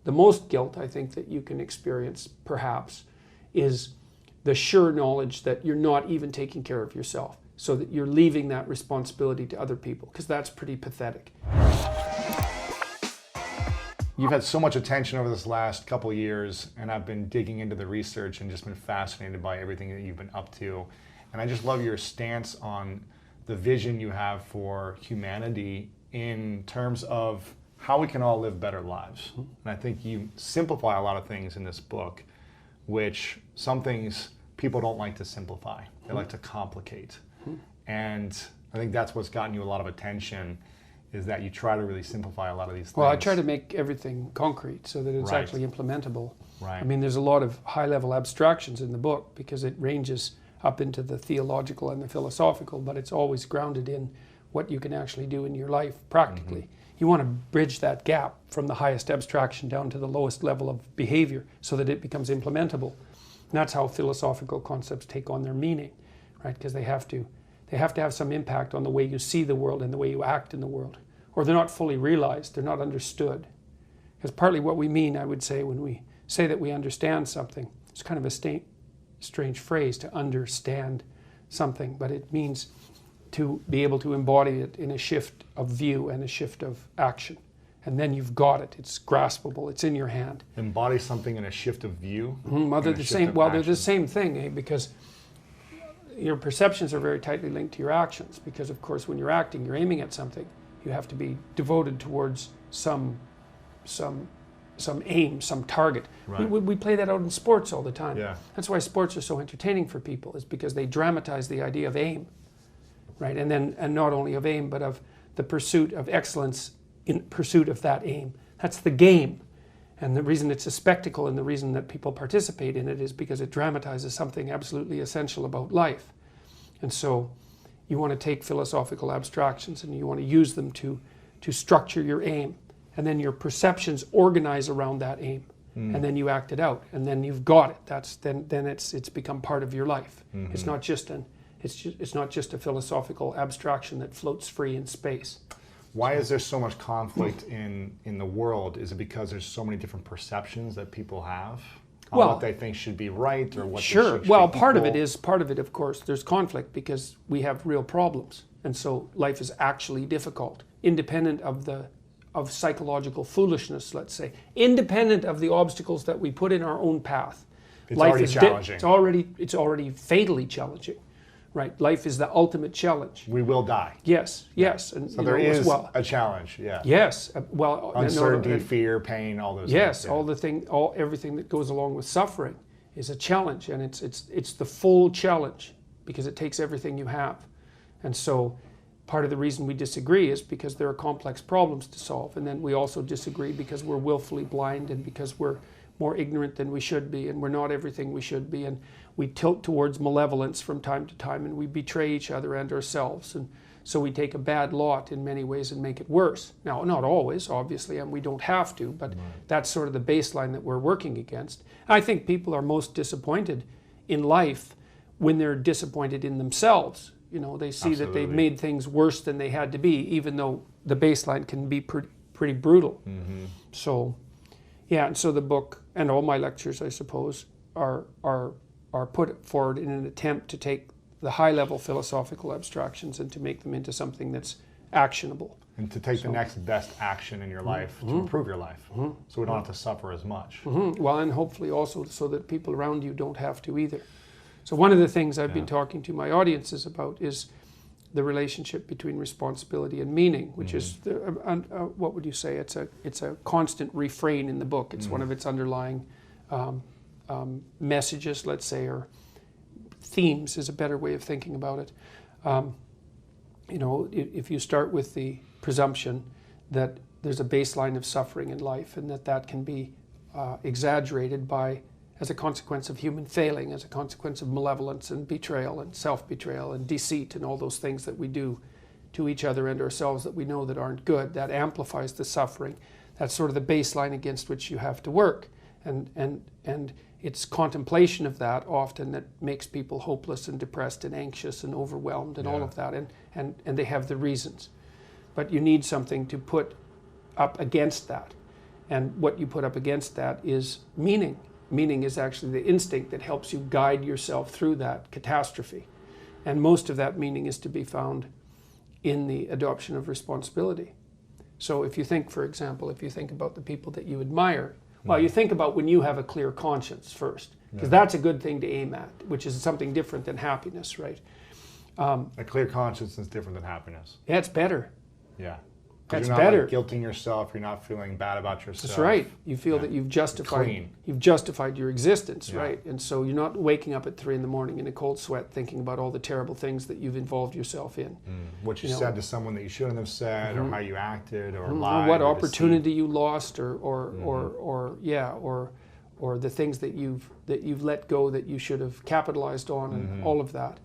the most guilt I think that you can experience perhaps is the sure knowledge that you're not even taking care of yourself, so that you're leaving that responsibility to other people, because that's pretty pathetic. You've had so much attention over this last couple of years, and I've been digging into the research and just been fascinated by everything that you've been up to. And I just love your stance on the vision you have for humanity in terms of how we can all live better lives. And I think you simplify a lot of things in this book, which some things people don't like to simplify. They like to complicate. And I think that's what's gotten you a lot of attention, is that you try to really simplify a lot of these things. Well, I try to make everything concrete so that it's Right. actually implementable. Right. I mean, there's a lot of high-level abstractions in the book because it ranges up into the theological and the philosophical, but it's always grounded in what you can actually do in your life practically. You want to bridge that gap from the highest abstraction down to the lowest level of behavior so that it becomes implementable. And that's how philosophical concepts take on their meaning, right? Because they have to have some impact on the way you see the world and the way you act in the world. Or they're not fully realized, they're not understood. Because partly what we mean, I would say, when we say that we understand something, it's kind of a strange phrase, to understand something, but it means to be able to embody it in a shift of view and a shift of action. And then you've got it, it's graspable, it's in your hand. Embody something in a shift of view? Well, they're the same thing, because your perceptions are very tightly linked to your actions, because of course when you're acting, you're aiming at something. You have to be devoted towards some aim, some target. Right. We play that out in sports all the time. Yeah. That's why sports are so entertaining for people, is because they dramatize the idea of aim, right? And not only of aim, but of the pursuit of excellence in pursuit of that aim. That's the game. And the reason it's a spectacle and the reason that people participate in it is because it dramatizes something absolutely essential about life. And so you want to take philosophical abstractions and you want to use them to structure your aim. And then your perceptions organize around that aim. And then you act it out. And then you've got it. Then it's become part of your life. It's not just a philosophical abstraction that floats free in space. Why is there so much conflict in the world? Is it because there's so many different perceptions that people have on what they think should be right, or what Sure. they should Well, be part of equal? it, of course, there's conflict because we have real problems, and so life is actually difficult, independent of psychological foolishness, let's say, independent of the obstacles that we put in our own path. It's Life already is challenging. It's already fatally challenging, right? Life is the ultimate challenge. We will die. Yes, and So there is a challenge, yeah. Yes, Uncertainty, fear, pain, all those things. Yes, Yeah. everything that goes along with suffering is a challenge, and it's the full challenge because it takes everything you have. And so part of the reason we disagree is because there are complex problems to solve, and then we also disagree because we're willfully blind and because we're more ignorant than we should be, and we're not everything we should be, and we tilt towards malevolence from time to time, and we betray each other and ourselves, and so we take a bad lot in many ways and make it worse. Now, not always, obviously, and we don't have to, but that's sort of the baseline that we're working against. I think people are most disappointed in life when they're disappointed in themselves. You know, they see that they've made things worse than they had to be, even though the baseline can be pretty brutal. So, yeah, and so the book and all my lectures, I suppose, are put forward in an attempt to take the high-level philosophical abstractions and to make them into something that's actionable. And to take the next best action in your life to improve your life, so we don't have to suffer as much. Well, and hopefully also so that people around you don't have to either. So one of the things I've been talking to my audiences about is the relationship between responsibility and meaning, which is, what would you say? It's a constant refrain in the book. It's one of its underlying messages, let's say, or themes is a better way of thinking about it. You know, if you start with the presumption that there's a baseline of suffering in life and that can be exaggerated as a consequence of human failing, as a consequence of malevolence and betrayal and self-betrayal and deceit and all those things that we do to each other and ourselves that we know that aren't good, that amplifies the suffering. That's sort of the baseline against which you have to work. And it's contemplation of that often that makes people hopeless and depressed and anxious and overwhelmed and all of that, and they have the reasons. But you need something to put up against that. And what you put up against that is meaning. Meaning is actually the instinct that helps you guide yourself through that catastrophe. And most of that meaning is to be found in the adoption of responsibility. So if you think, for example, if you think about the people that you admire, well, you think about when you have a clear conscience first, because that's a good thing to aim at, which is something different than happiness, right? A clear conscience is different than happiness. Yeah, it's better. Yeah. That's you're not better. Like guilting yourself. You're not feeling bad about yourself. That's right. You feel that you've justified your existence, right? And so you're not waking up at 3 in the morning in a cold sweat thinking about all the terrible things that you've involved yourself in. What you said to someone that you shouldn't have said, or how you acted, or lied, or what or opportunity you lost, or the things that you've let go that you should have capitalized on, and all of that.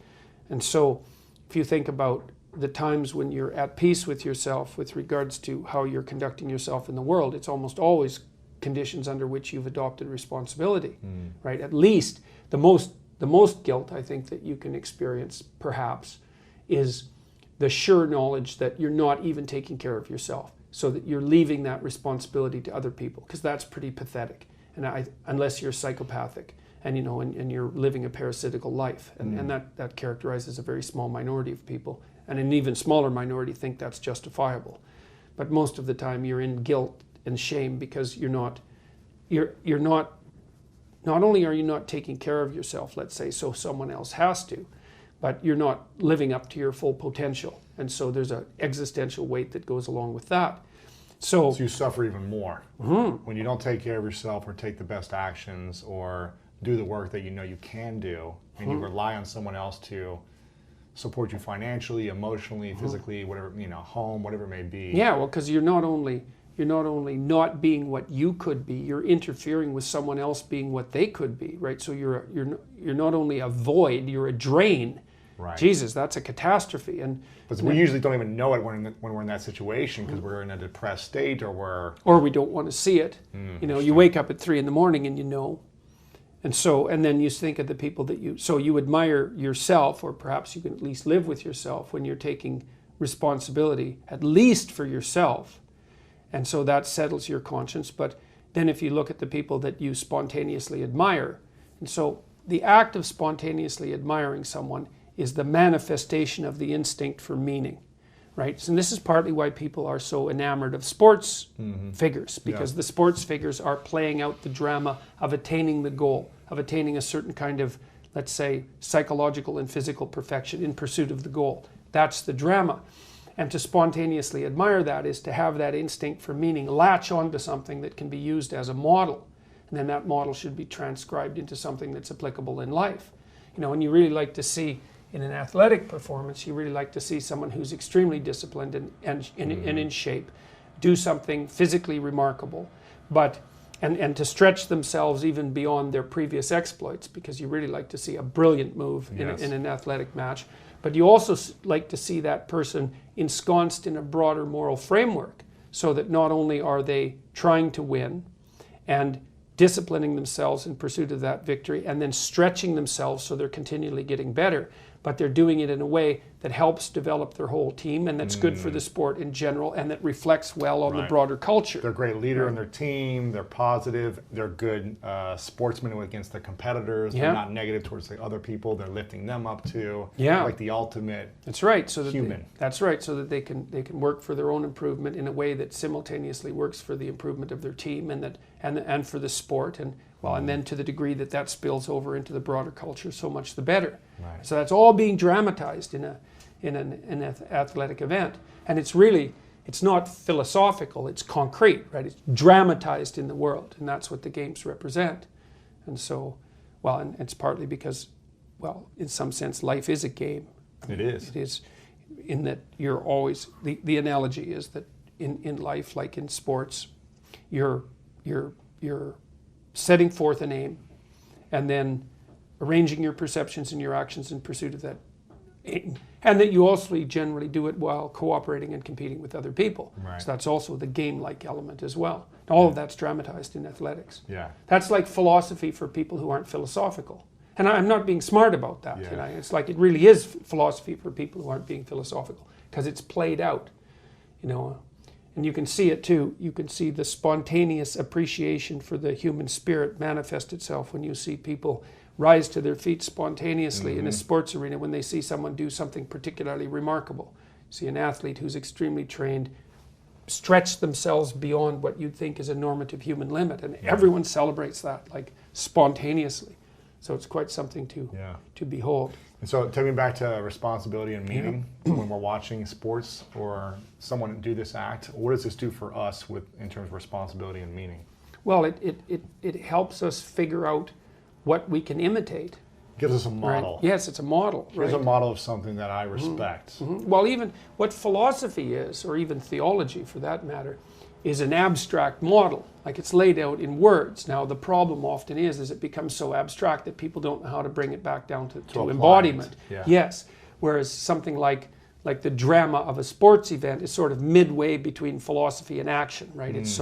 And so if you think about the times when you're at peace with yourself with regards to how you're conducting yourself in the world, it's almost always conditions under which you've adopted responsibility, right? At least the most guilt I think that you can experience perhaps is the sure knowledge that you're not even taking care of yourself, so that you're leaving that responsibility to other people, because that's pretty pathetic. And unless you're psychopathic and and you're living a parasitical life, and that characterizes a very small minority of people. And an even smaller minority think that's justifiable. But most of the time you're in guilt and shame because not only are you not taking care of yourself, let's say, so someone else has to, but you're not living up to your full potential. And so there's an existential weight that goes along with that. So you suffer even more when you don't take care of yourself, or take the best actions, or do the work that you know you can do, and you rely on someone else to support you financially, emotionally, physically, whatever, home, whatever it may be. Yeah, well, because you're not only not being what you could be, you're interfering with someone else being what they could be, right? So you're not only a void, you're a drain. Right. Jesus, that's a catastrophe. But we usually don't even know it when we're in that situation, because we're in a depressed state, or we don't want to see it. You wake up at 3 in the morning and And then you think of the people that you admire yourself, or perhaps you can at least live with yourself when you're taking responsibility, at least for yourself. And so that settles your conscience. But then if you look at the people that you spontaneously admire, and so the act of spontaneously admiring someone is the manifestation of the instinct for meaning, right? And this is partly why people are so enamored of sports figures, because the sports figures are playing out the drama of attaining the goal, of attaining a certain kind of, let's say, psychological and physical perfection in pursuit of the goal. That's the drama. And to spontaneously admire that is to have that instinct for meaning latch onto something that can be used as a model. And then that model should be transcribed into something that's applicable in life. And you really like to see, in an athletic performance, you really like to see someone who's extremely disciplined and in shape do something physically remarkable, and to stretch themselves even beyond their previous exploits, because you really like to see a brilliant move in an athletic match. But you also like to see that person ensconced in a broader moral framework, so that not only are they trying to win and disciplining themselves in pursuit of that victory, and then stretching themselves so they're continually getting better, but they're doing it in a way that helps develop their whole team, and that's good for the sport in general, and that reflects well on the broader culture. They're a great leader in their team, they're positive, they're good sportsmen against their competitors, they're not negative towards the other people, they're lifting them up too. Like the ultimate human. That's right, so that they can work for their own improvement in a way that simultaneously works for the improvement of their team, and for the sport, and then to the degree that spills over into the broader culture, so much the better. Right. So that's all being dramatized in an athletic event, and it's not philosophical, it's concrete, right? It's dramatized in the world, and that's what the games represent. And so, and it's partly because, in some sense, life is a game. It is. It is, in that you're always, the analogy is that in life, like in sports, you're setting forth an aim, and then arranging your perceptions and your actions in pursuit of that aim. And that you also generally do it while cooperating and competing with other people. Right. So that's also the game-like element as well. All of that's dramatized in athletics. Yeah. That's like philosophy for people who aren't philosophical. And I'm not being smart about that. Yeah. It's like it really is philosophy for people who aren't being philosophical, because it's played out, And you can see it too. You can see the spontaneous appreciation for the human spirit manifest itself when you see people rise to their feet spontaneously in a sports arena when they see someone do something particularly remarkable. See an athlete who's extremely trained stretch themselves beyond what you'd think is a normative human limit, and everyone celebrates that, like, spontaneously. So it's quite something to behold. And so take me back to responsibility and meaning. When we're watching sports or someone do this act, what does this do for us in terms of responsibility and meaning? Well, it helps us figure out what we can imitate. Gives us a model. Right? Yes, it's a model. Gives a model of something that I respect. Well, even what philosophy is, or even theology for that matter, is an abstract model. Like, it's laid out in words. Now, the problem often is it becomes so abstract that people don't know how to bring it back down to embodiment. Yes. Whereas something like the drama of a sports event is sort of midway between philosophy and action, right? It's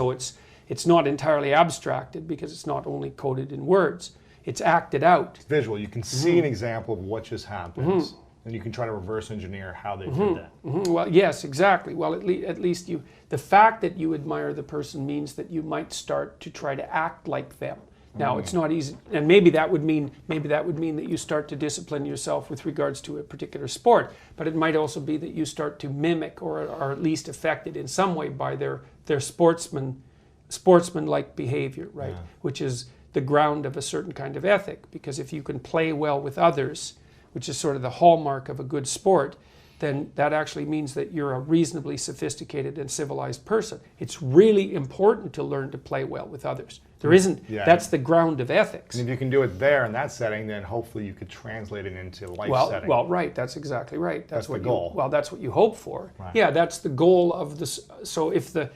not entirely abstracted because it's not only coded in words. It's acted out. It's visual. You can see an example of what just happened, and you can try to reverse engineer how they did that. Well, yes, exactly. Well, at least the fact that you admire the person means that you might start to try to act like them. Now, it's not easy, and maybe that would mean that you start to discipline yourself with regards to a particular sport. But it might also be that you start to mimic or are at least affected in some way by their sportsman-like behavior, right? Which is the ground of a certain kind of ethic, because if you can play well with others, which is sort of the hallmark of a good sport, then that actually means that you're a reasonably sophisticated and civilized person. It's really important to learn to play well with others. There isn't, that's the ground of ethics. And if you can do it there in that setting, then hopefully you could translate it into life setting. Well, right, that's exactly right. That's the goal. That's what you hope for. Right. Yeah, that's the goal of this. So if the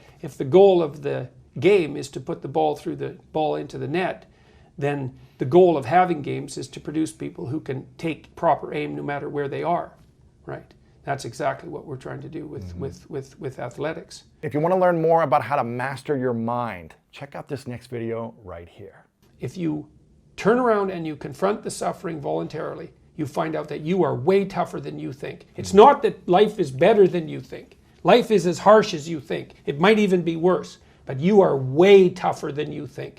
goal of the game is to put the ball into the net, then the goal of having games is to produce people who can take proper aim no matter where they are, right? That's exactly what we're trying to do with athletics. If you want to learn more about how to master your mind, check out this next video right here. If you turn around and you confront the suffering voluntarily, you find out that you are way tougher than you think. It's not that life is better than you think. Life is as harsh as you think. It might even be worse, but you are way tougher than you think.